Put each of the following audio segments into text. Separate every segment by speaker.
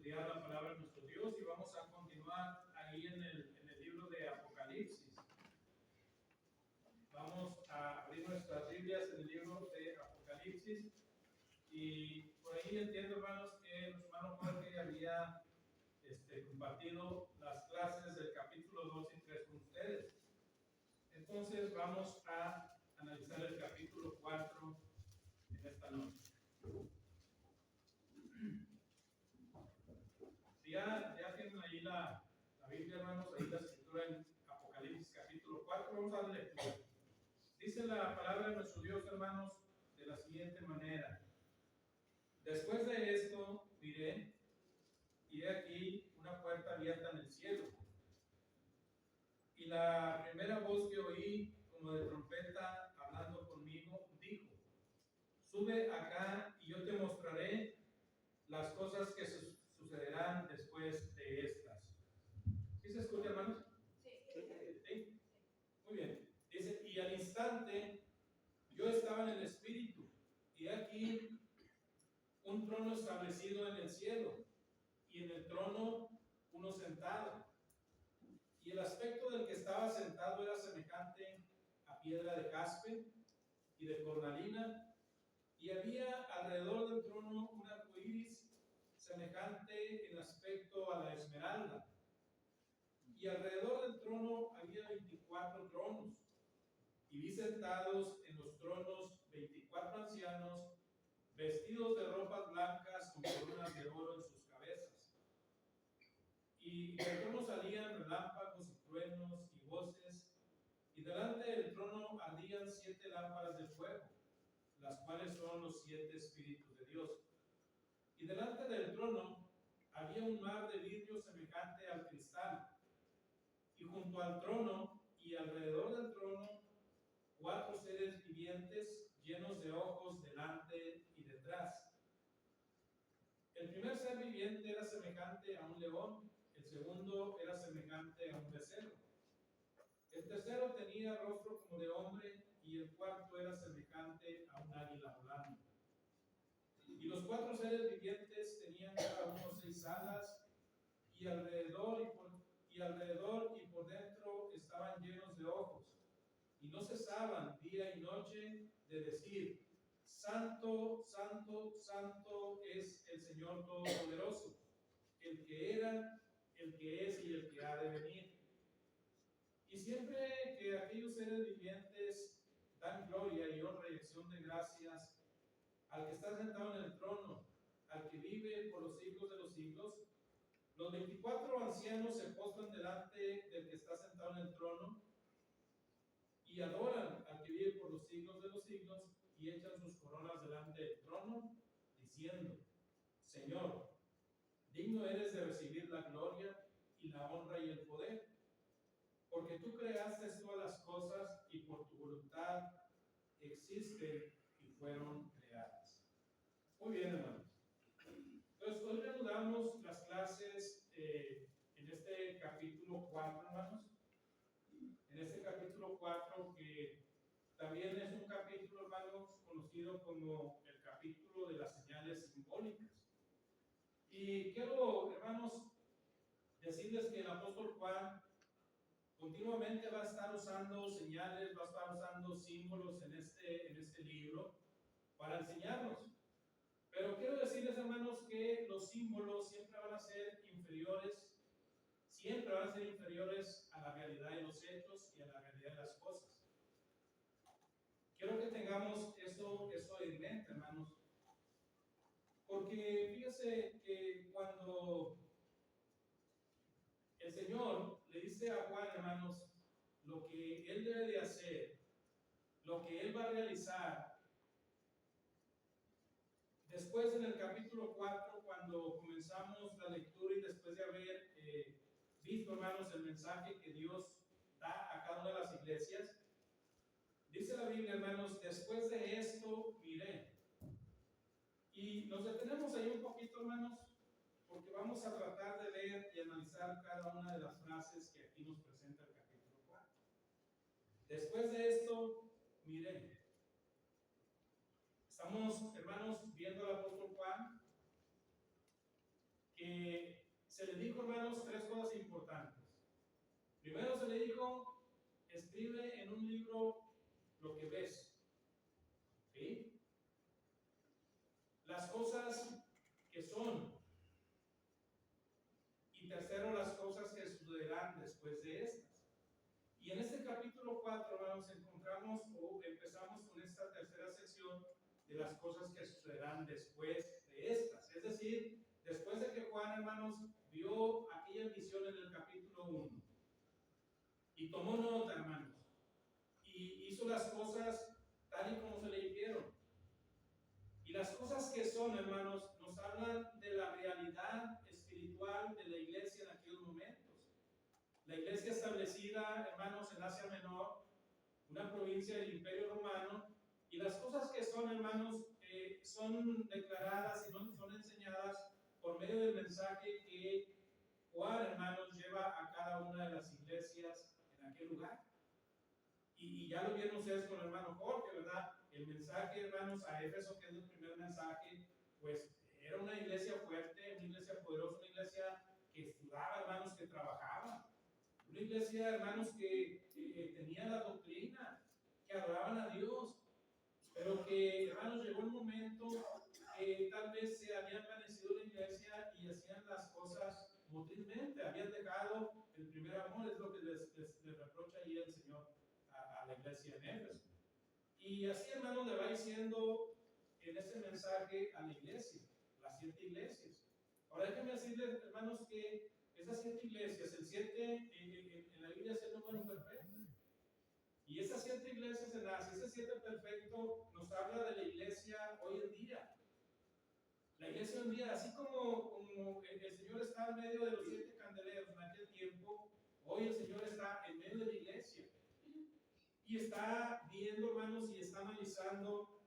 Speaker 1: estudiar la palabra de nuestro Dios y vamos a continuar ahí en el libro de Apocalipsis. Vamos a abrir nuestras Biblias en el libro de Apocalipsis y por ahí entiendo, hermanos, que nuestro hermano Jorge había compartido las clases del capítulo 2 y 3 con ustedes. Entonces vamos a analizar el capítulo 4 en esta noche. Si ya tienen ahí la Biblia, hermanos, ahí la escritura en Apocalipsis capítulo 4, vamos a dar lectura. Dice la palabra de nuestro Dios, hermanos, de la siguiente manera: después de esto miré, y he aquí una puerta abierta en el cielo. Y la primera voz que oí, como de trompeta hablando conmigo, dijo: sube acá y yo te mostraré las cosas que sucederán después de estas. ¿Sí se escucha, hermanos? Sí. Muy bien. Dice: y al instante yo estaba en el Espíritu, y aquí un trono establecido en el cielo, y en el trono uno sentado. Y el aspecto del que estaba sentado era semejante a piedra de jaspe y de cornalina, y había alrededor del trono un arco iris semejante en aspecto a la esmeralda. Y alrededor del trono había 24 tronos, y vi sentados en los tronos 24 ancianos, vestidos de ropas blancas con coronas de oro en sus cabezas. Y del trono salían relámpagos y truenos y voces, y delante del trono ardían 7 lámparas de fuego, las cuales son los 7 espíritus de Dios. Y delante del trono había un mar de vidrio semejante al cristal, y junto al trono y alrededor del trono 4 seres vivientes llenos de ojos delante y detrás. El primer ser viviente era semejante a un león, el segundo era semejante a un becerro, el tercero tenía rostro como de hombre, y el cuarto era semejante a un águila volando. Y los 4 seres vivientes tenían cada uno 6 alas, y alrededor y por dentro estaban llenos de ojos, y no cesaban día y noche de decir: Santo, santo, santo es el Señor Todopoderoso, el que era, el que es y el que ha de venir. Y siempre que aquellos seres vivientes dan gloria y honra y acción de gracias al que está sentado en el trono, al que vive por los siglos de los siglos, los 24 ancianos se postran delante del que está sentado en el trono y adoran al que vive por los siglos de los siglos, y echan sus coronas delante del trono, diciendo: Señor, digno eres de recibir la gloria y la honra y el poder, porque tú creaste todas las cosas y por tu voluntad existen y fueron creadas. Muy bien, hermanos. Entonces, hoy reanudamos las clases en este capítulo 4, hermanos. En este capítulo 4, que también es un capítulo, hermanos, conocido como el capítulo de las señales simbólicas. Y quiero, hermanos, decirles que el apóstol Juan continuamente va a estar usando señales, va a estar usando símbolos en este libro para enseñarnos. Pero quiero decirles, hermanos, que los símbolos siempre van a ser inferiores a la realidad de los hechos y a la realidad de las cosas. Quiero que tengamos eso en mente, hermanos, porque fíjese que cuando el Señor le dice a Juan, hermanos, lo que él debe de hacer, lo que él va a realizar, después en el capítulo 4, cuando comenzamos la lectura y después de haber visto, hermanos, el mensaje que Dios da a cada una de las iglesias, dice la Biblia, hermanos: después de esto miré. Y nos detenemos ahí un poquito, hermanos, porque vamos a tratar de leer y analizar cada una de las frases que aquí nos presenta el capítulo 4. Después de esto miré. Estamos, hermanos, viendo al apóstol Juan, que se le dijo, hermanos, tres cosas importantes. Primero se le dijo, escribe en un libro lo que ves, ¿sí? Las cosas que son. Y tercero, las cosas que sucederán después de estas. Y en este capítulo 4, hermanos, encontramos o empezamos con esta tercera sección de las cosas que sucederán después de estas. Es decir, después de que Juan, hermanos, vio aquella visión en el capítulo 1 y tomó nota, hermanos, y hizo las cosas tal y como se le dijeron. Y las cosas que son, hermanos, nos hablan de la realidad espiritual de la iglesia en aquellos momentos. La iglesia establecida, hermanos, en Asia Menor, una provincia del Imperio Romano, y las cosas que son, hermanos, son declaradas y no son enseñadas por medio del mensaje que Juan, hermanos, lleva a cada una de las iglesias en aquel lugar. Y ya lo vieron ustedes con el hermano Jorge, ¿verdad? El mensaje, hermanos, a Éfeso, que es el primer mensaje, pues era una iglesia fuerte, una iglesia poderosa, una iglesia que estudiaba, hermanos, que trabajaba. Una iglesia, hermanos, que tenía la doctrina, que adoraban a Dios, pero que, hermanos, llegó un momento que tal vez se habían envanecido la iglesia y hacían las cosas motrizmente, habían dejado el primer amor, es lo que les reprocha ahí el Señor a la iglesia en Éfeso. Y así, hermanos, le va diciendo en ese mensaje a la iglesia, las 7 iglesias. Ahora déjenme decirles, hermanos, que esas 7 iglesias, el 7 en la Biblia es el número perfecto. Y esas 7 iglesias en Asia, ese 7 perfecto nos habla de la iglesia hoy en día. La iglesia hoy en día, así como el Señor está en medio de los 7 candeleros en aquel tiempo, hoy el Señor está en medio de la iglesia. Y está viendo, hermanos, y está analizando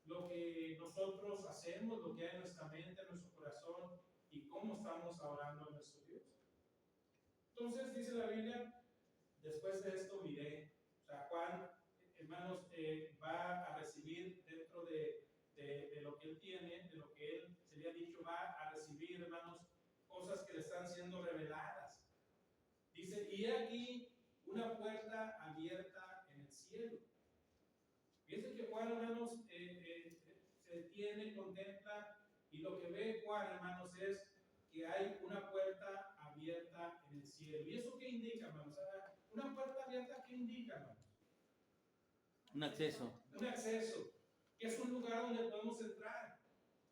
Speaker 1: lo que nosotros hacemos, lo que hay en nuestra mente, en nuestro corazón, y cómo estamos orando a nuestro Dios. Entonces dice la Biblia, después de esto miré, o sea, Juan, hermanos, va a recibir dentro de lo que él tiene, de lo que él se le ha dicho, va a recibir, hermanos, cosas que le están siendo reveladas. Dice, y aquí una puerta abierta en el cielo. Fíjense que Juan, hermanos, se detiene, contempla, y lo que ve Juan, hermanos, es que hay una puerta abierta en el cielo. ¿Y eso qué indica, hermanos? Una puerta abierta, ¿qué indica, hermanos?
Speaker 2: Un acceso.
Speaker 1: Un acceso, que es un lugar donde podemos entrar.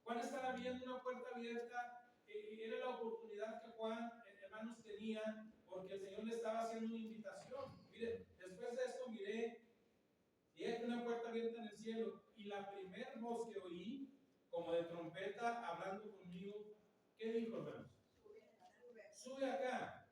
Speaker 1: Juan estaba viendo una puerta abierta, era la oportunidad que Juan, hermanos, tenía, porque el Señor le estaba haciendo una invitación. Miren, después de esto miré, y hay una puerta abierta en el cielo, y la primera voz que oí, como de trompeta, hablando conmigo, ¿qué dijo, hermanos? Sube acá,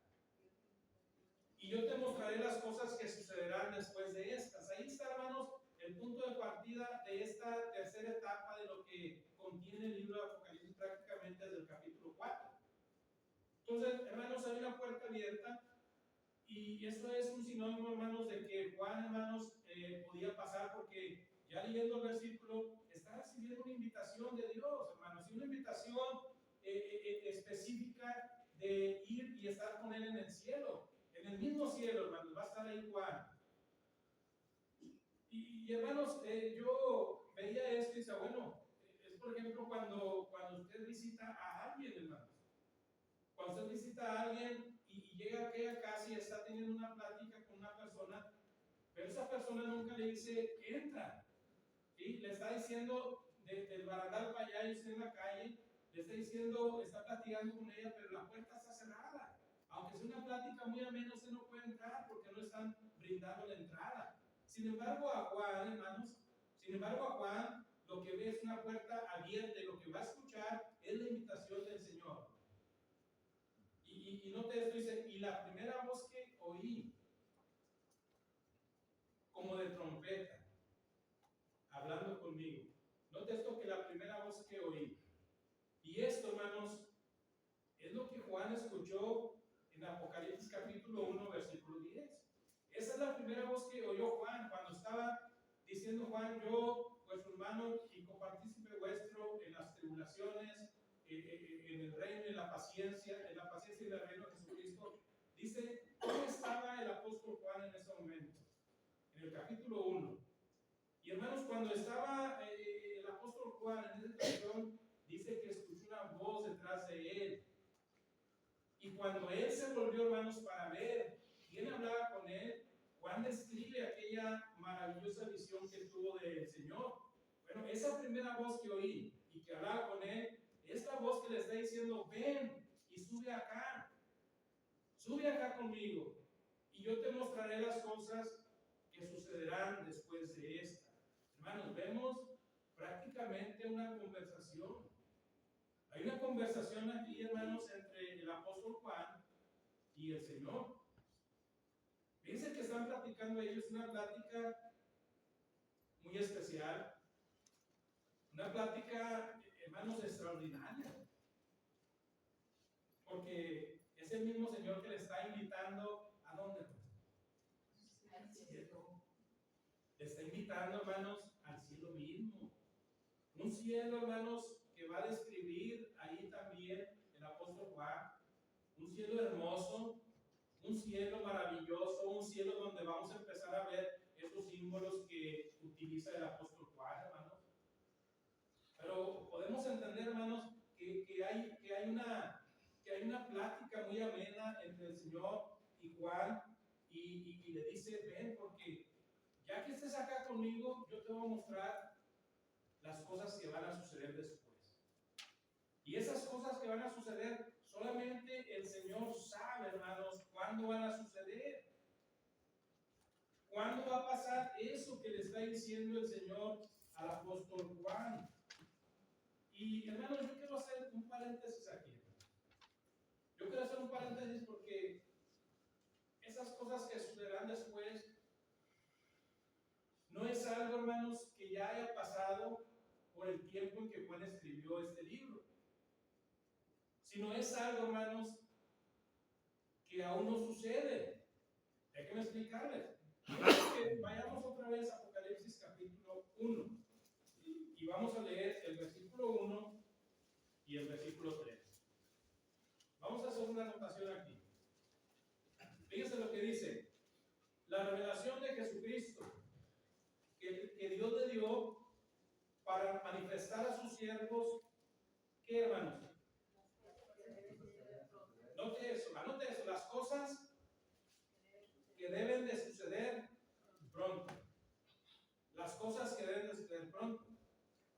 Speaker 1: y yo te mostraré las cosas que sucederán después de estas. Ahí está, hermanos, el punto de partida de esta tercera etapa de lo que contiene el libro de Apocalipsis, prácticamente desde el capítulo 4. Entonces, hermanos, hay una puerta abierta, y eso es un sinónimo, hermanos, de que Juan, hermanos, podía pasar, porque ya leyendo el versículo, está recibiendo una invitación de Dios, hermanos, y una invitación específica de ir y estar con Él en el cielo. En el mismo cielo, hermanos, va a estar ahí Juan. Y hermanos, yo veía esto y decía, bueno, es por ejemplo cuando usted visita a alguien, hermanos. Cuando usted visita a alguien y llega a aquella casa y está teniendo una plática con una persona, pero esa persona nunca le dice, entra. ¿Sí? Le está diciendo del barandal para allá y usted en la calle, le está diciendo, está platicando con ella, pero la puerta está cerrada. Aunque sea una plática muy amena, usted no puede entrar porque no están brindando la entrada. Sin embargo, a Juan, hermanos, lo que ve es una puerta abierta y lo que va a escuchar es la invitación del Señor. Y note esto, dice, y la primera voz que oí, como de trompeta, hablando conmigo. Note esto, que la primera voz que oí. Y esto, hermanos, es lo que Juan escuchó en Apocalipsis capítulo 1, versículo 10. Esa es la primera voz que oyó Juan cuando estaba diciendo Juan, yo, vuestro hermano y copartícipe vuestro en las tribulaciones, en el reino y la paciencia, en la paciencia y el reino de Jesucristo, dice cómo estaba el apóstol Juan en ese momento, en el capítulo 1. Y hermanos, cuando estaba el apóstol Juan en esa situación, dice que escuchó una voz detrás de él. Y cuando él se volvió, hermanos, para ver quién hablaba con él, Juan describe aquella maravillosa visión que tuvo del Señor. Bueno, esa primera voz que oí y que hablaba con él, es la voz que le está diciendo, ven y sube acá conmigo, y yo te mostraré las cosas que sucederán después de esta. Hermanos, vemos prácticamente una conversación. Hay una conversación aquí, hermanos, entre el apóstol Juan y el Señor. Fíjense que están platicando ellos una plática muy especial, una plática, hermanos, extraordinaria, porque es el mismo Señor que le está invitando ¿a dónde? Al cielo. Le está invitando, hermanos, al cielo mismo. Un cielo, hermanos, que va a describir ahí también el apóstol Juan. Un cielo hermoso, un cielo maravilloso, un cielo donde vamos a empezar a ver esos símbolos que utiliza el apóstol Juan, hermanos. Pero podemos entender, hermanos, que hay una plática muy amena entre el Señor y Juan, y le dice, ven, porque ya que estés acá conmigo, yo te voy a mostrar las cosas que van a suceder después. Y esas cosas que van a suceder, solamente el Señor sabe, hermanos, cuándo van a suceder. ¿Cuándo va a pasar eso que le está diciendo el Señor al apóstol Juan? Y hermanos, yo quiero hacer un paréntesis aquí. Yo quiero hacer un paréntesis porque esas cosas que sucederán después no es algo, hermanos, que ya haya pasado por el tiempo en que Juan escribió este libro, sino es algo, hermanos, que aún no sucede. Déjenme explicarles. Que vayamos otra vez a Apocalipsis capítulo 1 y vamos a leer el versículo 1 y el versículo 3. Vamos a hacer una anotación aquí. Fíjense lo que dice: la revelación de Jesucristo que Dios le dio para manifestar a sus siervos, ¿qué, hermanos? Anote eso, las cosas que deben de suceder pronto. Las cosas que deben de suceder pronto.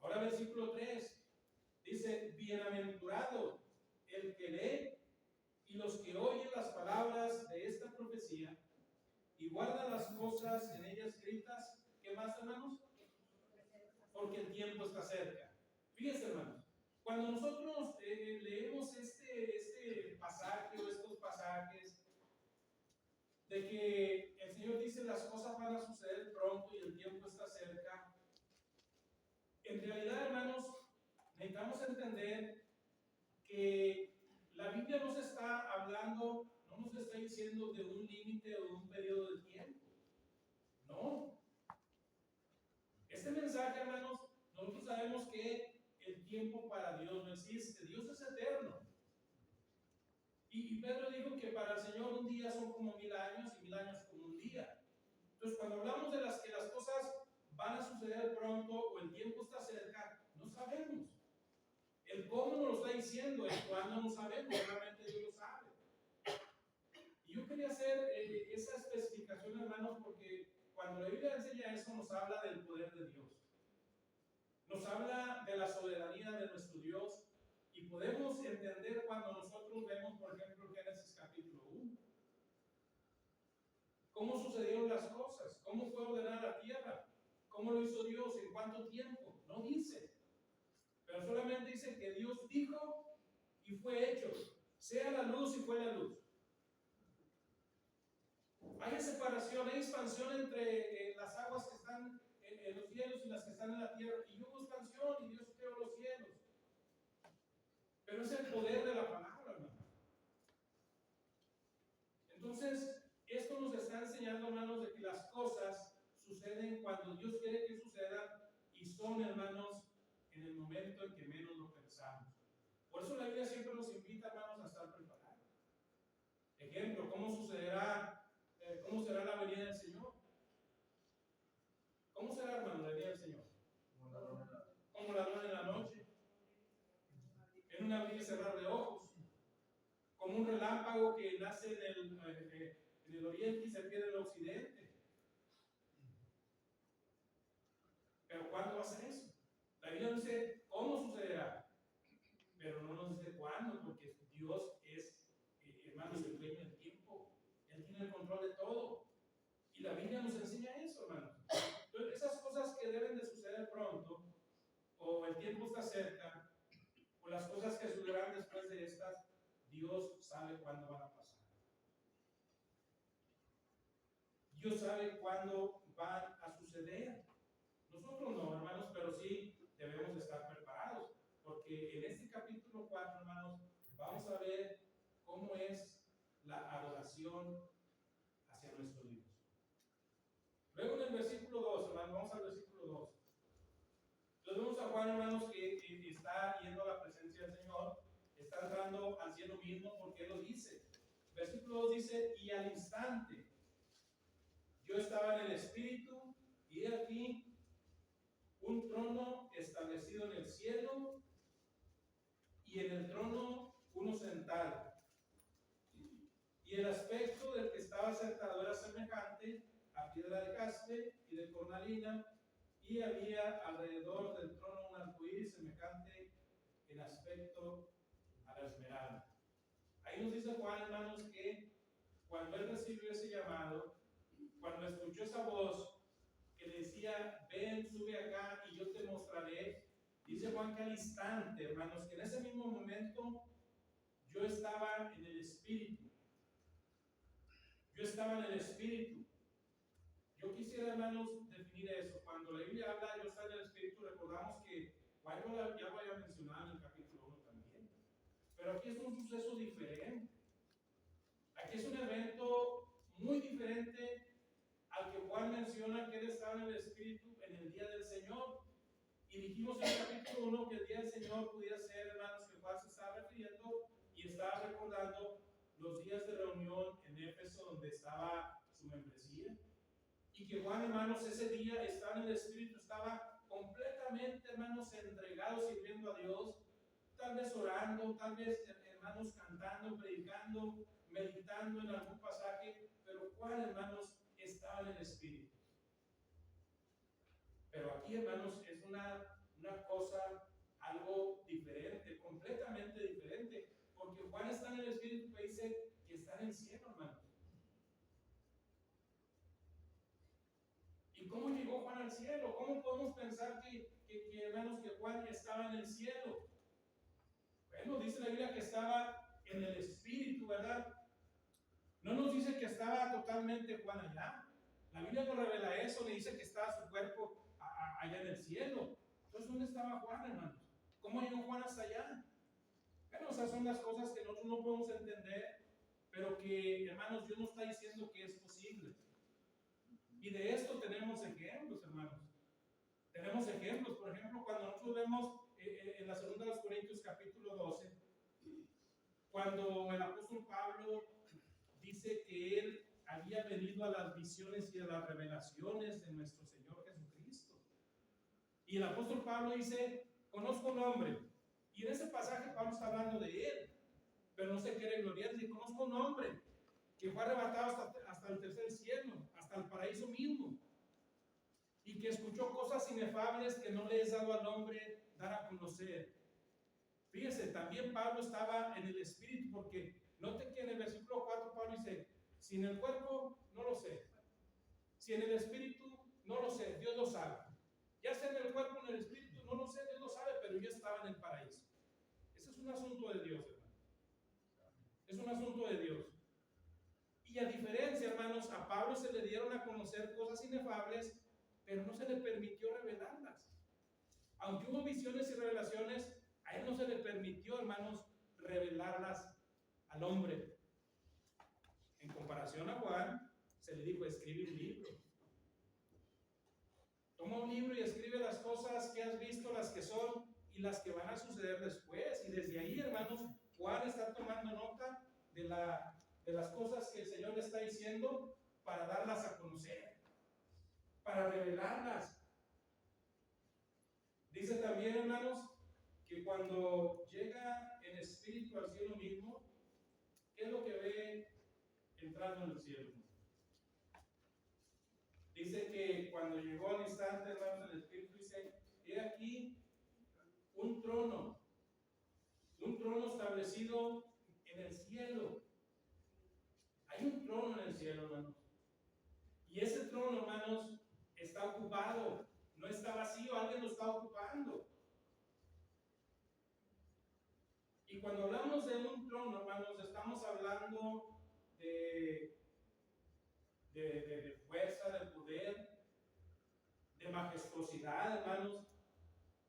Speaker 1: Ahora versículo 3 dice: bienaventurado el que lee y los que oyen las palabras de esta profecía y guardan las cosas en ella escritas. ¿Qué más, hermanos? Porque el tiempo está cerca. Fíjense, hermanos, cuando nosotros leemos este pasaje o estos pasajes de que el Señor dice las cosas van a suceder pronto y el tiempo está cerca, en realidad, hermanos, necesitamos entender que la Biblia nos está hablando, no nos está diciendo de un límite o de un periodo de tiempo. No. Este mensaje, hermanos, nosotros sabemos que el tiempo para Dios no existe. Dios es eterno. Y Pedro dijo que para el Señor un día son como 1000 años y 1000 años como un día. Entonces, cuando hablamos de que las cosas van a suceder pronto o el tiempo está cerca, no sabemos. El cómo nos lo está diciendo, el cuándo no sabemos, solamente Dios lo sabe. Y yo quería hacer esa especificación, hermanos, porque cuando la Biblia enseña eso, nos habla del poder de Dios. Nos habla de la soberanía de nuestro Dios. Y podemos entender cuando nosotros vemos, por ejemplo, Génesis capítulo 1. ¿Cómo sucedieron las cosas? ¿Cómo fue ordenada la tierra? ¿Cómo lo hizo Dios? ¿En cuánto tiempo? No dice. Pero solamente dice que Dios dijo y fue hecho. Sea la luz y fue la luz. Hay separación, hay expansión entre las aguas que están en los cielos y las que están en la tierra. Y hubo expansión y Dios creó los cielos. Pero es el poder de la palabra, hermano. Entonces, esto nos está enseñando, hermanos, de que las cosas suceden cuando Dios quiere que sucedan y son, hermanos, en el momento en que menos lo pensamos. Por eso ejemplo, ¿cómo será la venida del Señor? ¿Cómo será, hermano, la venida del Señor? Como ladrón en la noche, en un abrir y cerrar de ojos, como un relámpago que nace en el oriente y se pierde en el occidente. Pero ¿cuándo va a ser eso? La Biblia no dice cómo sucederá, pero no nos dice cuándo, porque Dios es, hermanos, el dueño del tiempo. Él tiene el control de todo. Y la Biblia nos enseña eso, hermanos. Entonces, esas cosas que deben de suceder pronto, o el tiempo está cerca, o las cosas que sucederán después de estas, Dios sabe cuándo van a pasar. Dios sabe cuándo van a suceder. Nosotros no, hermanos, pero sí debemos estar preparados, porque en este capítulo 4, hermanos, vamos a ver cómo es la adoración hacia nuestro Dios. Luego en el versículo 2, hermanos, vamos al versículo 2. Entonces vemos a Juan, hermanos, que está yendo a la presencia del Señor, está entrando al cielo mismo, porque Él lo dice. Versículo 2 dice, y al instante yo estaba en el Espíritu, y he aquí un trono establecido en el cielo, y en el trono uno sentado. Y el aspecto del que estaba sentado era semejante a piedra de jaspe y de cornalina, y había alrededor del trono un arcoíris semejante en aspecto a la esmeralda. Ahí nos dice Juan, hermanos, que cuando él recibió ese llamado, cuando escuchó esa voz que le decía, ven, sube acá y yo te mostraré, dice Juan que al instante, hermanos, que en ese mismo momento yo estaba en el Espíritu. Yo estaba en el Espíritu. Yo quisiera, hermanos, definir eso. Cuando la Biblia habla, yo estoy en el Espíritu, recordamos que Juan ya lo había mencionado en el capítulo 1 también. Pero aquí es un suceso diferente. Aquí es un evento muy diferente al que Juan menciona que él estaba en el Espíritu en el día del Señor. Y dijimos en el capítulo 1 que el día del Señor pudiera ser, hermanos, que Juan se estaba refiriendo y estaba recordando los días de reunión en Éfeso donde estaba su membresía. Y que Juan, hermanos, ese día estaba en el Espíritu, estaba completamente, hermanos, entregado, sirviendo a Dios, tal vez orando, tal vez, hermanos, cantando, predicando, meditando en algún pasaje, pero Juan, hermanos, estaba en el Espíritu. Pero aquí, hermanos, es una cosa, algo diferente, completamente diferente, porque Juan está en el Espíritu y dice que está en el cielo, hermanos. ¿Y cómo llegó Juan al cielo? ¿Cómo podemos pensar hermanos, que Juan estaba en el cielo? Bueno, dice la Biblia que estaba en el Espíritu, ¿verdad? No nos dice que estaba totalmente Juan allá. La Biblia no revela eso, le dice que estaba su cuerpo allá en el cielo. Entonces, ¿dónde estaba Juan, hermanos? ¿Cómo llegó Juan hasta allá? Bueno, esas son las cosas que nosotros no podemos entender, pero que, hermanos, Dios nos está diciendo que es posible. Y de esto tenemos ejemplos, hermanos. Tenemos ejemplos, por ejemplo, cuando nosotros vemos en la segunda de los Corintios capítulo 12, cuando el apóstol Pablo dice que él había venido a las visiones y a las revelaciones de nuestro Señor Jesucristo. Y el apóstol Pablo dice, conozco un hombre. Y en ese pasaje Pablo está hablando de él, pero no se quiere gloriar. Dice, conozco un hombre que fue arrebatado hasta el tercer cielo, hasta el paraíso mismo, y que escuchó cosas inefables que no le es dado al hombre dar a conocer. Fíjese, también Pablo estaba en el Espíritu, porque note que en el versículo 4 Pablo dice, si en el cuerpo, no lo sé. Si en el Espíritu, no lo sé, Dios lo sabe. Ya sea en el cuerpo o en el Espíritu, no lo sé, Dios lo sabe, pero yo estaba en el paraíso. Ese es un asunto de Dios, hermano. Es un asunto de Dios. Y a diferencia, hermanos, a Pablo se le dieron a conocer cosas inefables, pero no se le permitió revelarlas. Aunque hubo visiones y revelaciones, a él no se le permitió, hermanos, revelarlas al hombre. En comparación a Juan, se le dijo, escribe un libro. Toma un libro y escribe las cosas que has visto, las que son y las que van a suceder después. Y desde ahí, hermanos, Juan está tomando nota de la de las cosas que el Señor le está diciendo para darlas a conocer, para revelarlas. Dice también, hermanos, que cuando llega en espíritu al cielo mismo, ¿qué es lo que ve entrando en el cielo? Dice que cuando llegó al instante, hermanos, el espíritu dice, he aquí un trono establecido en el cielo. Hay un trono en el cielo, hermanos. Y ese trono, hermanos, está ocupado, no está vacío, alguien lo está ocupando. Y cuando hablamos de un trono, hermanos, estamos hablando de fuerza, de poder, de majestuosidad, hermanos,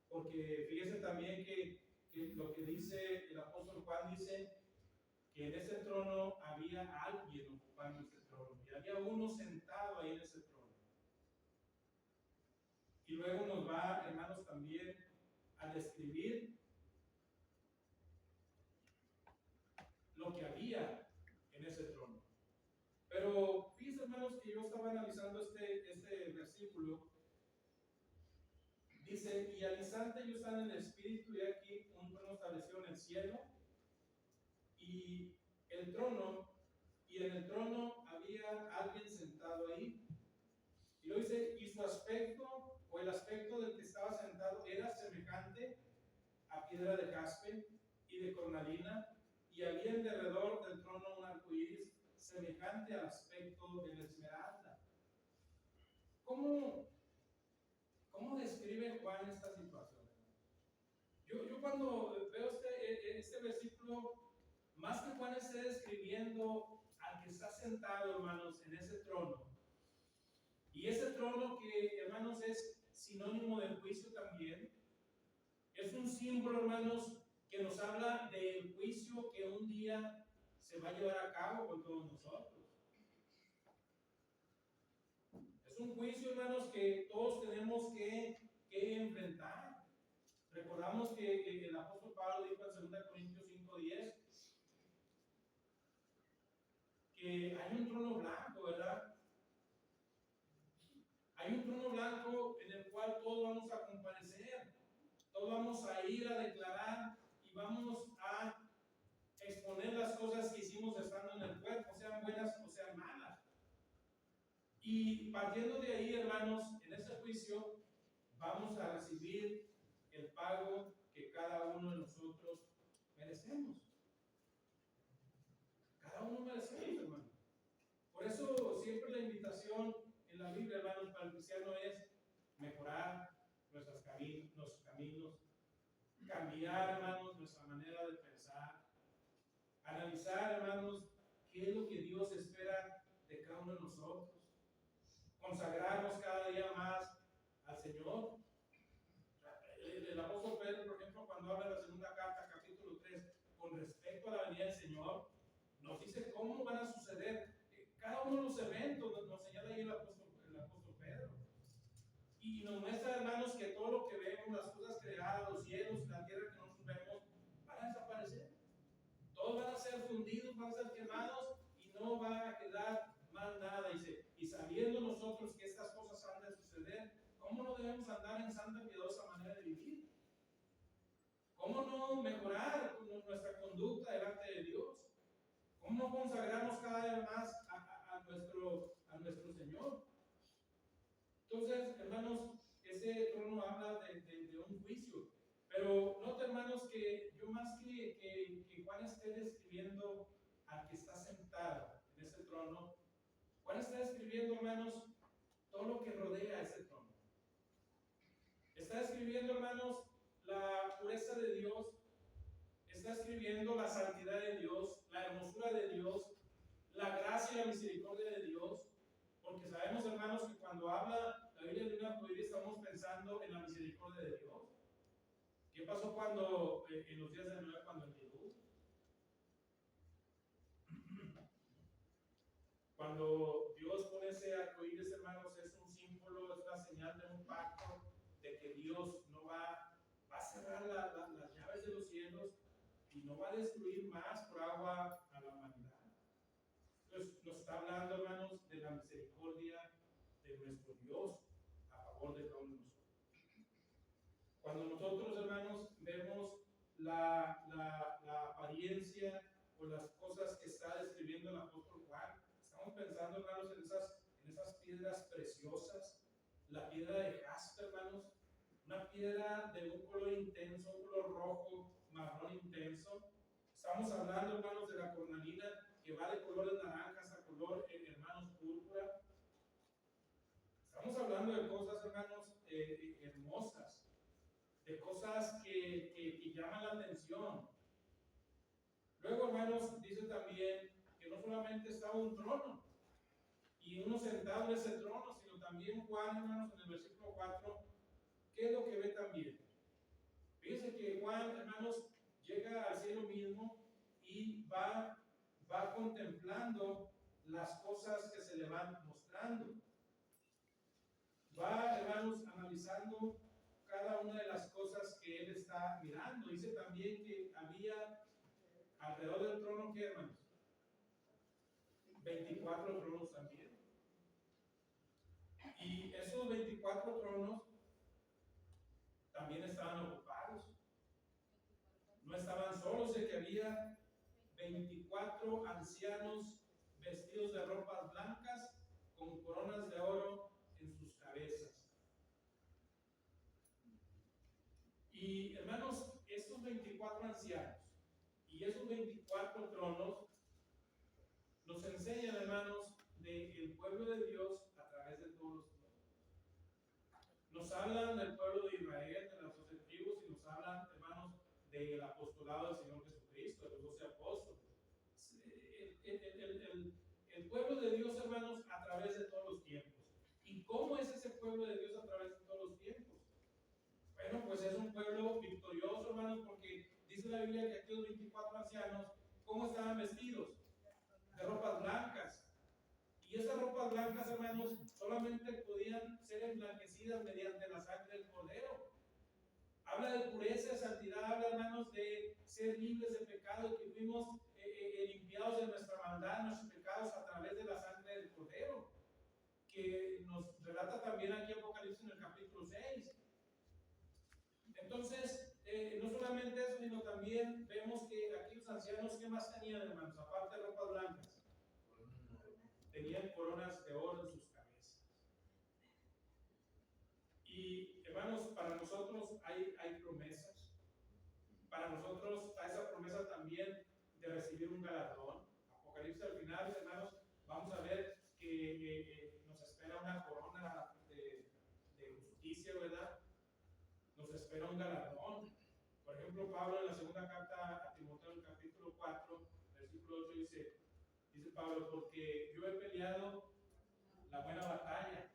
Speaker 1: porque fíjense también que lo que dice el apóstol Juan, dice que en ese trono había alguien ocupando ese trono, y había uno sentado ahí en ese trono. Y luego nos va, hermanos, también a describir lo que había en ese trono. Pero fíjense, hermanos, que yo estaba analizando este versículo. Dice, y al instante ellos están en el espíritu, y aquí un trono establecido en el cielo, y el trono, y en el trono había alguien sentado ahí. Y lo dice, y su aspecto, o el aspecto del que estaba sentado, era semejante a piedra de jaspe y de cornalina, y había en derredor del trono un arco iris semejante al aspecto de la esmeralda. ¿Cómo describe Juan esta situación? Yo cuando veo este versículo, más que Juan esté describiendo al que está sentado, hermanos, en ese trono, y ese trono que, hermanos, es sinónimo del juicio también, es un símbolo, hermanos, que nos habla del juicio que un día se va a llevar a cabo con todos nosotros. Es un juicio, hermanos, que todos tenemos que enfrentar. Recordamos que el apóstol Pablo dijo en 2 Corintios 5:10 que hay un trono blanco, ¿verdad? Hay un trono blanco en el cual todos vamos a comparecer, todos vamos a ir a declarar y vamos a exponer las cosas que hicimos estando en el cuerpo, sean buenas o sean malas. Y partiendo de ahí, hermanos, en ese juicio vamos a recibir el pago que cada uno de nosotros merecemos. Cada uno merecemos, hermano. Por eso siempre la invitación en la Biblia, hermanos, para el cristiano es mejorar nuestros caminos, cambiar, hermanos, nuestra manera de pensar, analizar, hermanos, qué es lo que Dios espera de cada uno de nosotros, consagrarnos cada día más al Señor. El apóstol Pedro, por ejemplo, cuando habla de la segunda carta, capítulo 3, con respecto a la venida del Señor, nos dice cómo van a suceder cada uno de los eventos, nos señala ahí el apóstol Pedro. Y nos muestra, hermanos, que todo lo que vemos, las cosas creadas, los cielos, la tierra que nosotros vemos, van a desaparecer. Todos van a ser fundidos, van a ser quemados y no va a quedar más nada. Dice, y sabiendo nosotros que estas cosas han de suceder, ¿cómo no debemos andar en santa y piadosa manera de vivir? ¿Cómo no mejorar nuestra conducta delante de Dios? ¿Cómo no consagrarnos cada vez más a nuestro Señor? Entonces, hermanos, ese trono habla de un juicio. Pero note, hermanos, que yo más que Juan esté describiendo al que está sentado en ese trono, Juan está describiendo, hermanos, todo lo que rodea ese trono. Está describiendo, hermanos, la pureza de Dios, está escribiendo la santidad de Dios, la hermosura de Dios, la gracia y la misericordia de Dios, porque sabemos, hermanos, que cuando habla la Biblia de un arco iris estamos pensando en la misericordia de Dios. ¿Qué pasó cuando en los días de Noé, cuando el diluvio? Cuando Dios pone ese arco iris, hermanos, es un símbolo, es una señal de un pacto de que Dios no va a cerrar las llaves de los cielos y no va a destruir más por agua a la humanidad. está hablando, hermanos, de la misericordia de nuestro Dios a favor de todos nosotros. Cuando nosotros, hermanos, vemos la apariencia o las cosas que está describiendo el apóstol Juan, estamos pensando, hermanos, en esas piedras preciosas, la piedra de jaspe, hermanos, una piedra de un color intenso, un color rojo, marrón intenso. Estamos hablando, hermanos, de la cornalina que va de colores naranjas a color, hermanos, púrpura. Estamos hablando de cosas, hermanos, hermosas, de cosas que llaman la atención. Luego, hermanos, dice también que no solamente estaba un trono y uno sentado en ese trono, sino también Juan, hermanos, en el versículo 4, ¿qué es lo que ve también? Fíjense que Juan, hermanos, llega al cielo mismo y va contemplando las cosas que se le van mostrando. Va, hermanos, analizando cada una de las cosas que él está mirando. Dice también que había alrededor del trono, ¿qué, hermanos? 24 tronos también. Y esos 24 tronos también estaban ocupados. No estaban solos, de que había 24 ancianos vestidos de ropas blancas con coronas de oro en sus cabezas. Y hermanos, estos 24 ancianos y esos 24 tronos nos enseñan, hermanos, del pueblo de Dios a través de todos los tiempos. Nos hablan del pueblo de Israel, de las 12 tribus, y nos hablan, hermanos, del apostolado del Señor Jesucristo, de los 12 apóstoles. El pueblo de Dios, hermanos, a través de todos los tiempos. ¿Y cómo es ese pueblo de Dios a través de todos los tiempos? Bueno, pues es un pueblo victorioso, hermanos, porque dice la Biblia que aquellos 24 ancianos, ¿cómo estaban vestidos? De ropas blancas. Y esas ropas blancas, hermanos, solamente podían ser emblanquecidas mediante la sangre del Cordero. Habla de pureza, de santidad, habla, hermanos, de ser libres de pecado, que fuimos limpiados de nuestra maldad, nuestros pecados a través de la sangre del Cordero, que nos relata también aquí Apocalipsis en el capítulo 6. Entonces, no solamente eso, sino también vemos que aquí los ancianos, ¿qué más tenían, hermanos? Aparte de ropas blancas, tenían coronas de oro en sus cabezas. Y, hermanos, para nosotros hay promesas. Para nosotros a esa promesa también de recibir un galardón. Apocalipsis al final, hermanos, vamos a ver que nos espera una corona de justicia, ¿verdad? Nos espera un galardón. Por ejemplo, Pablo en la segunda carta a Timoteo, en el capítulo 4, versículo 8, dice Pablo, porque yo he peleado la buena batalla,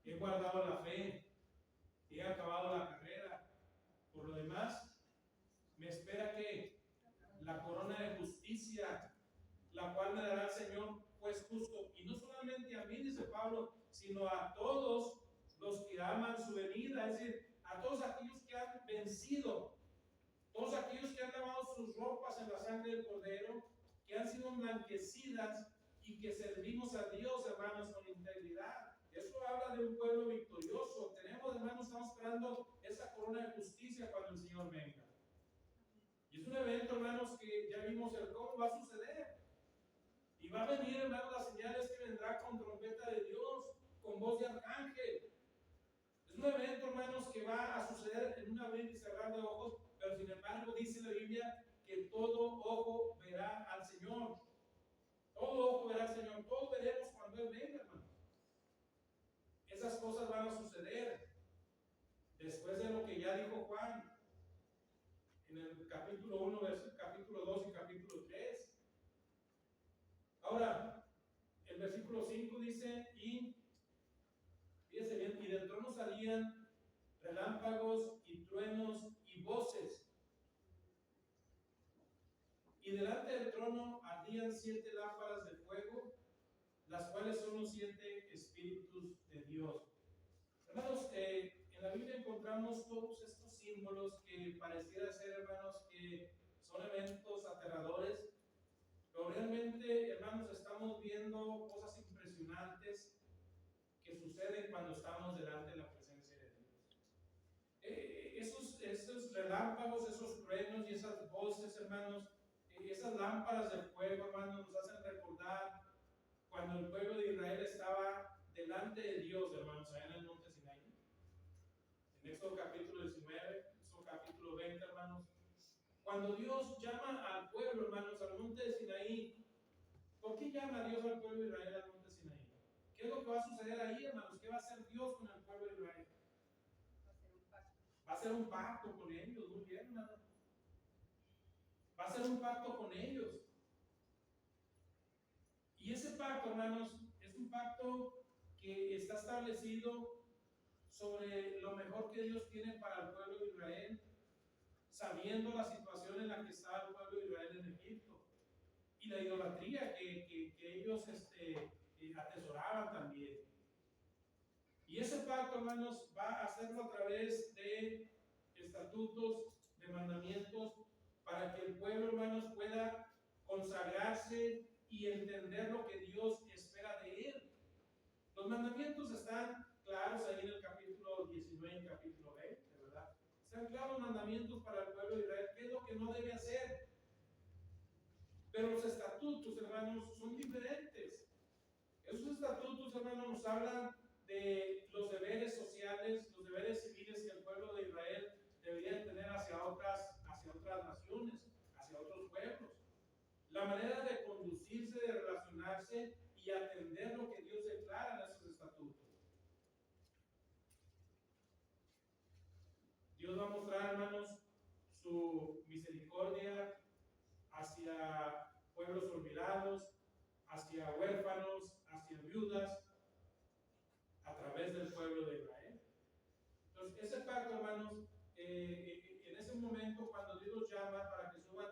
Speaker 1: he guardado la fe, he acabado la carrera. Por lo demás, me espera que la corona de justicia, la cual me dará el Señor, pues justo. Y no solamente a mí, dice Pablo, sino a todos los que aman su venida, es decir, a todos aquellos que han vencido, todos aquellos que han lavado sus ropas en la sangre del Cordero, que han sido emblanquecidas y que servimos a Dios, hermanos, con integridad. Eso habla de un pueblo victorioso. Tenemos, hermanos, estamos esperando esa corona de justicia cuando el Señor venga. Y es un evento, hermanos, que ya vimos el cómo va a suceder. Y va a venir, hermanos, las señales que vendrá con trompeta de Dios, con voz de arcángel. Es un evento, hermanos, que va a suceder en un abrir y cerrar de ojos, pero sin embargo dice la Biblia que todo ojo verá al Señor. Todo ojo verá al Señor. Todos veremos cuando Él venga, hermanos. Esas cosas van a suceder después de lo que ya dijo Juan en el capítulo 1, capítulo 2 y capítulo 3. Ahora, el versículo 5 dice, y fíjense bien, y del trono salían relámpagos y truenos y voces. Y delante del trono ardían 7 lámparas de fuego, las cuales son los 7 espíritus de Dios. Hermanos, en la Biblia encontramos todos estos símbolos que pareciera ser, hermanos, que son eventos aterradores, pero realmente, hermanos, estamos estamos viendo cosas impresionantes que suceden cuando estamos delante de la presencia de Dios. Esos relámpagos, esos truenos y esas voces, hermanos, esas lámparas de fuego, hermanos, nos hacen recordar cuando el pueblo de Israel estaba delante de Dios, hermanos, allá en el monte Sinaí. En Éxodo capítulo 19, Éxodo capítulo 20, hermanos. Cuando Dios llama al pueblo, hermanos, al monte de Sinaí, ¿por qué llama Dios al pueblo de Israel al monte Sinaí? ¿Qué es lo que va a suceder ahí, hermanos? ¿Qué va a hacer Dios con el pueblo de Israel? Va a hacer un pacto con ellos, muy bien, hermanos. Va a hacer un pacto con ellos. Y ese pacto, hermanos, es un pacto que está establecido sobre lo mejor que Dios tiene para el pueblo de Israel, sabiendo la situación en la que estaba el pueblo de Israel en Egipto y la idolatría que ellos atesoraban también. Y ese pacto, hermanos, va a hacerlo a través de estatutos, de mandamientos, para que el pueblo, hermanos, pueda consagrarse y entender lo que Dios espera de él. Los mandamientos están claros ahí en el capítulo 19 y el capítulo 20, ¿verdad? Están claros los mandamientos para el pueblo de Israel, qué es lo que no debe hacer. Pero los estatutos, hermanos, son diferentes. Esos estatutos, hermanos, nos hablan de los deberes sociales, los deberes civiles que el pueblo de Israel debería tener hacia otras naciones, hacia otros pueblos. La manera de conducirse, de relacionarse y atender lo que Dios declara en esos estatutos. Dios va a mostrar, hermanos, su misericordia hacia pueblos olvidados, hacia huérfanos, hacia viudas, a través del pueblo de Israel. Entonces, ese pacto, hermanos, en ese momento, cuando Dios los llama para que suban,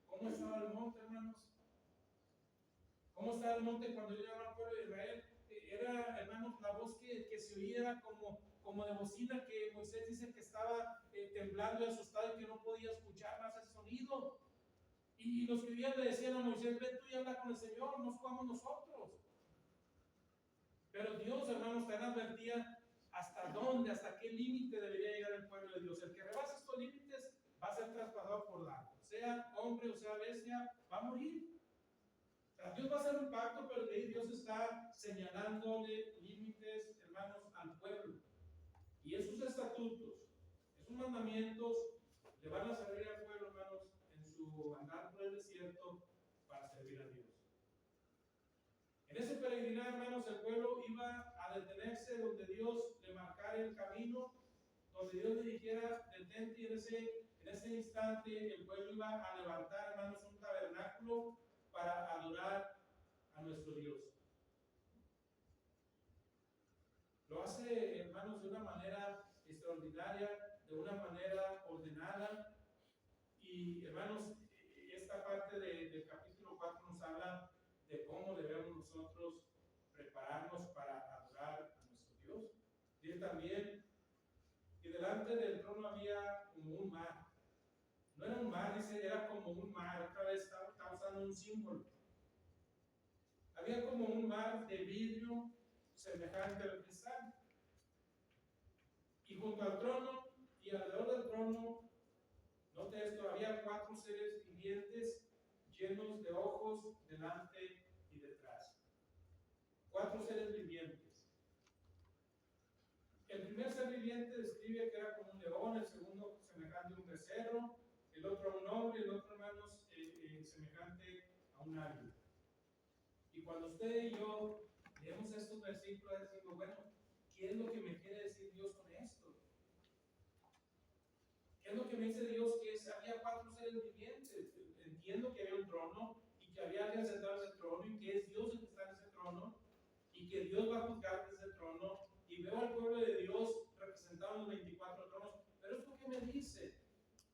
Speaker 1: ¿cómo estaba el monte, hermanos? ¿Cómo estaba el monte cuando Dios llamaba al pueblo de Israel? Era, hermanos, la voz que se oía como de bocina, que Moisés dice que estaba temblando y asustado y que no podía escuchar más ese sonido. Y los que vivían le decían a Moisés: ven tú y habla con el Señor, no subamos nosotros. Pero Dios, hermanos, también advertía hasta dónde, hasta qué límite debería llegar el pueblo de Dios. El que rebasa estos límites va a ser traspasado por largo. Sea hombre o sea bestia, va a morir. O sea, Dios va a hacer un pacto, pero Dios está señalándole límites, hermanos, al pueblo. Y esos estatutos, esos mandamientos, le van a servir al pueblo, hermanos, en su andar por el desierto para servir a Dios. En ese peregrinar, hermanos, el pueblo iba a detenerse donde Dios le marcara el camino, donde Dios le dijera detente, y en ese instante el pueblo iba a levantar, hermanos, un tabernáculo para adorar a nuestro Dios. Lo hace, hermanos, de una manera extraordinaria, de una manera ordenada. Y, hermanos, esta parte del capítulo 4 nos habla de cómo debemos nosotros prepararnos para adorar a nuestro Dios. Dice también que delante del trono había como un mar. No era un mar, dice, era como un mar. Otra vez está usando un símbolo. Había como un mar de vidrio semejante al cristal. Y junto al trono y alrededor del trono, note esto, había 4 seres vivientes llenos de ojos delante y detrás. 4 seres vivientes. El primer ser viviente describe que era como un león, el segundo semejante a un becerro, el otro a un hombre, el otro, hermanos, semejante a un águila. Y cuando usted y yo leemos estos versículos, decimos, bueno, ¿qué es lo que me quiere decir Dios con esto? ¿Qué es lo que me dice Dios? Que había 4 seres vivientes. Entiendo que había un trono y que había alguien sentado en ese trono y que es Dios el que está en ese trono y que Dios va a juzgar desde ese trono. Y veo al pueblo de Dios representado en los 24 tronos. Pero ¿esto qué me dice?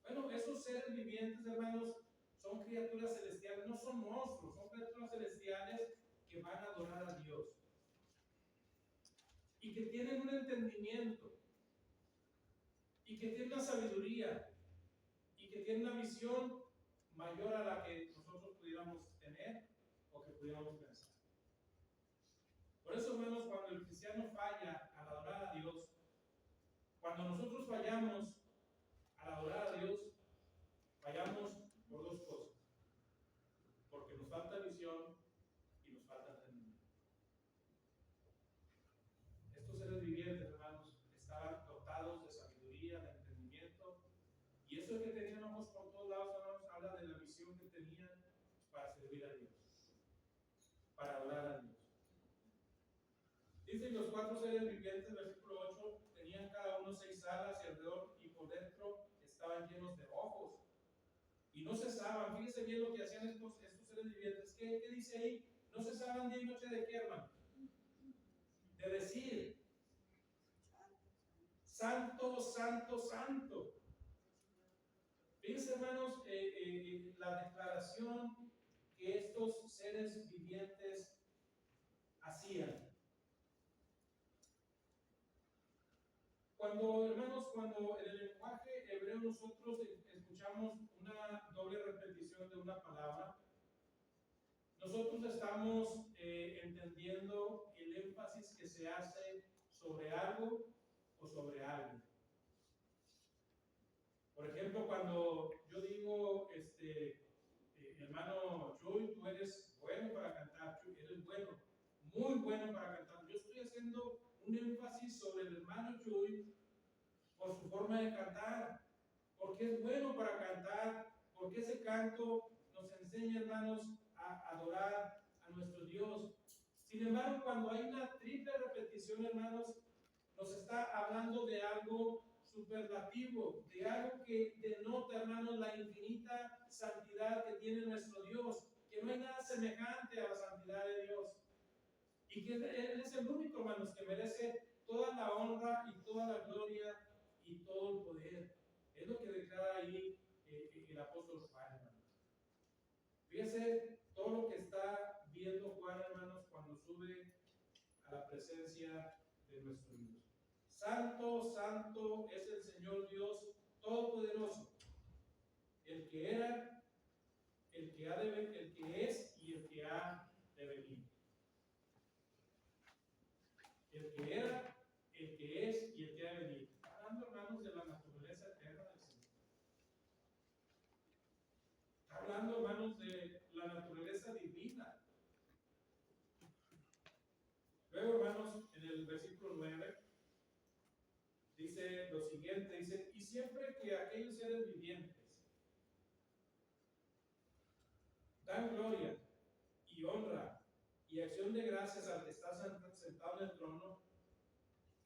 Speaker 1: Bueno, esos seres vivientes, hermanos, son criaturas celestiales, no son monstruos, son criaturas celestiales que van a adorar a Dios y que tienen un entendimiento y que tienen una sabiduría y que tienen una visión mayor a la que nosotros pudiéramos tener o que pudiéramos pensar. Por eso, hermanos, cuando el cristiano falla al adorar a Dios, cuando nosotros fallamos al adorar a Dios, fallamos por dos cosas. Porque nos falta visión y nos falta entendimiento. Estos seres vivientes, hermanos, estaban dotados de sabiduría, de entendimiento, y eso que tenían ojos por todos lados, hermanos, habla de la visión que tenían para servir a Dios, para adorar a Dios. Dicen los cuatro seres vivientes, versículo 8, tenían cada uno 6 alas y alrededor y por dentro estaban llenos de ojos. Y no cesaban, fíjese bien lo que hacían estos seres vivientes. ¿Qué dice ahí? No cesaban día y noche de qué, hermano? De decir, santo, santo, santo. Fíjense, hermanos, la declaración que estos seres vivientes hacían. Hermanos, cuando en el lenguaje hebreo nosotros escuchamos una doble repetición de una palabra, nosotros estamos entendiendo el énfasis que se hace sobre algo o sobre alguien. Por ejemplo, cuando yo digo, hermano Chuy, tú eres bueno para cantar, Chuy, eres bueno, muy bueno para cantar. Yo estoy haciendo un énfasis sobre el hermano Chuy por su forma de cantar, porque es bueno para cantar, porque ese canto nos enseña, hermanos, a adorar a nuestro Dios. Sin embargo, cuando hay una triple repetición, hermanos, nos está hablando de algo superlativo, de algo que denota, hermanos, la infinita santidad que tiene nuestro Dios, que no hay nada semejante a la santidad de Dios, y que Él es el único, hermanos, que merece toda la honra y toda la gloria y todo el poder. Es lo que declara ahí el apóstol Juan, hermanos. Fíjese todo lo que está viendo Juan, hermanos, cuando sube a la presencia de nuestro Dios. Santo, santo es el Señor Dios Todopoderoso, el que era, el que es y el que ha de venir. El que era, el que es y el que ha de venir. Hablando, hermanos, de la naturaleza eterna del Señor. Hablando, hermanos, de la naturaleza divina. Luego, hermanos, en el versículo 9, dice lo siguiente, dice, y siempre que aquellos seres vivientes dan gloria y honra y acción de gracias al que está sentado en el trono,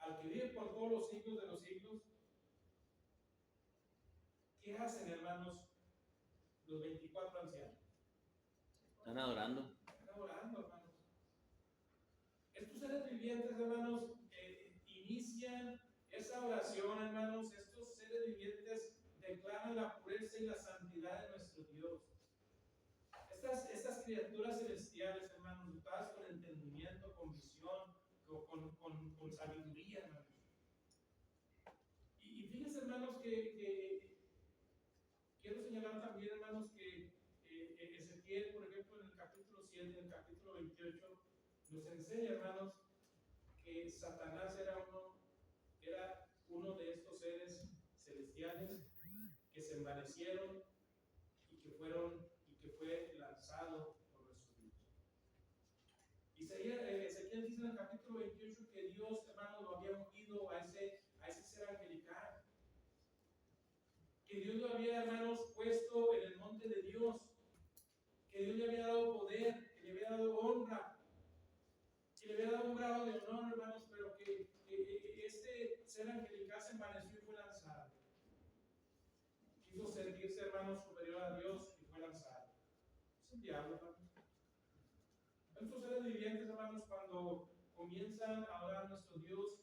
Speaker 1: al que vive por todos los siglos de los siglos, ¿qué hacen, hermanos, los 24 ancianos?
Speaker 2: Están adorando.
Speaker 1: Están adorando, hermanos. Estos seres vivientes, hermanos, inician esa oración, hermanos. Estos seres vivientes declaran la pureza y la santidad de nuestro Dios. Estas criaturas celestiales, hermanos, dotadas con entendimiento, con visión, con sabiduría, hermanos. Y fíjense, hermanos, que quiero señalar también, hermanos, que Ezequiel, por ejemplo, en el capítulo 7, en el capítulo 28, nos enseña, hermanos, que Satanás era uno de estos seres celestiales que se envanecieron y que fue lanzado por nuestro Dios. Ezequiel dice en el capítulo 28 que Dios, hermanos, lo había ungido a ese ser angelical, que Dios lo había, hermanos, puesto en el monte de Dios, que Dios le había dado poder, que le había dado honra, que le había dado un grado de honor, hermanos, pero que este ser angelical se envaneció y fue lanzado. Quiso sentirse, hermanos, superior a Dios y fue lanzado. Es el diablo, hermanos. Estos seres vivientes, hermanos, cuando comienzan a adorar a nuestro Dios,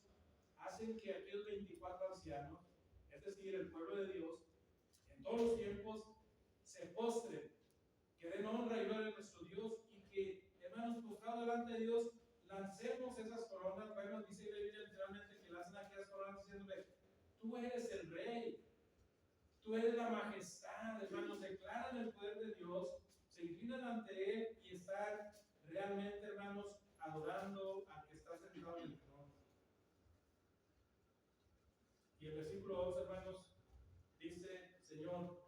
Speaker 1: hacen que aquellos 24 ancianos, es decir, el pueblo de Dios, en todos los tiempos, se postren, que den honra y gloria a nuestro Dios y que, hermanos, postrados delante de Dios, lancemos esas coronas. Bueno, dice la Biblia literalmente que lancen aquellas coronas diciéndole, tú eres el rey, tú eres la majestad, hermanos, declaran el poder de Dios, se inclinan ante Él y están realmente, hermanos, adorando al que Y el versículo 2, hermanos, dice, Señor,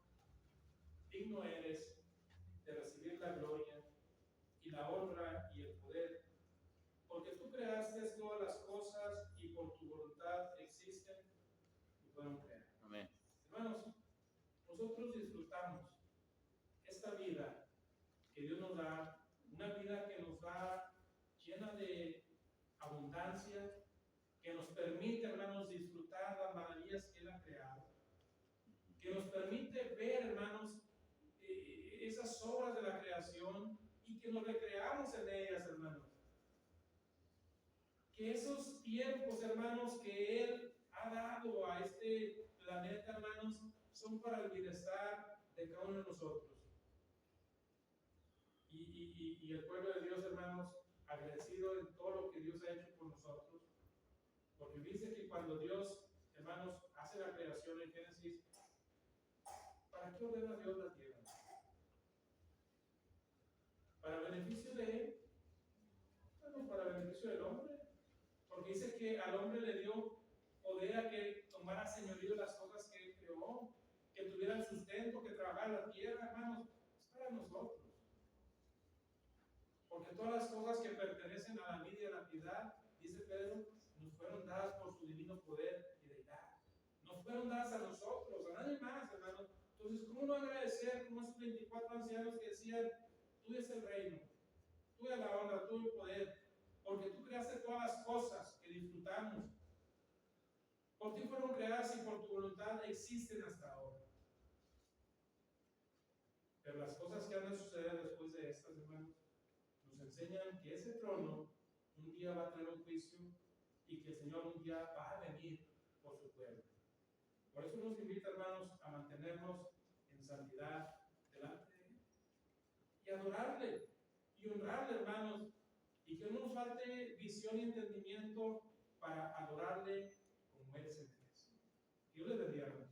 Speaker 1: digno eres de recibir la gloria y la honra y el poder, porque tú creaste todas las cosas y por tu voluntad existen y fueron creadas.
Speaker 2: Amén.
Speaker 1: Hermanos, nosotros disfrutamos esta vida que Dios nos da, una vida que nos da llena de abundancia, que nos permite, hermanos, disfrutar las maravillas que Él ha creado, que nos permite ver, hermanos, esas obras de la creación y que nos recreamos en ellas, hermanos. Que esos tiempos, hermanos, que Él ha dado a este planeta, hermanos, son para el bienestar de cada uno de nosotros. Y el pueblo de Dios, hermanos, agradecido en todo lo que Dios ha hecho por nosotros. Porque dice que cuando Dios, hermanos, hace la creación en Génesis, ¿para qué ordena Dios la tierra? ¿Para beneficio de Él? Bueno, para beneficio del hombre. Porque dice que al hombre le dio poder a que tomara señorío de las cosas que Él creó, que tuviera el sustento, que trabajara la tierra, hermanos, es para nosotros. Porque todas las cosas que pertenecen a la vida y a la piedad, dice Pedro, nos fueron dadas por su divino poder y deidad. Nos fueron dadas a nosotros, a nadie más, hermanos. Entonces, ¿cómo no agradecer como esos 24 ancianos que decían, tú eres el reino, tú eres la honra, tú el poder, porque tú creaste todas las cosas que disfrutamos? Por ti fueron creadas y por tu voluntad existen hasta ahora. Pero las cosas que han de suceder después de estas, hermanos, nos enseñan que ese trono un día va a traer un juicio y que el Señor un día va a venir por su pueblo. Por eso nos invita, hermanos, a mantenernos en santidad delante de Él y adorarle y honrarle, hermanos, y que no nos falte visión y entendimiento para adorarle como Él se merece. Dios les bendiga, hermanos.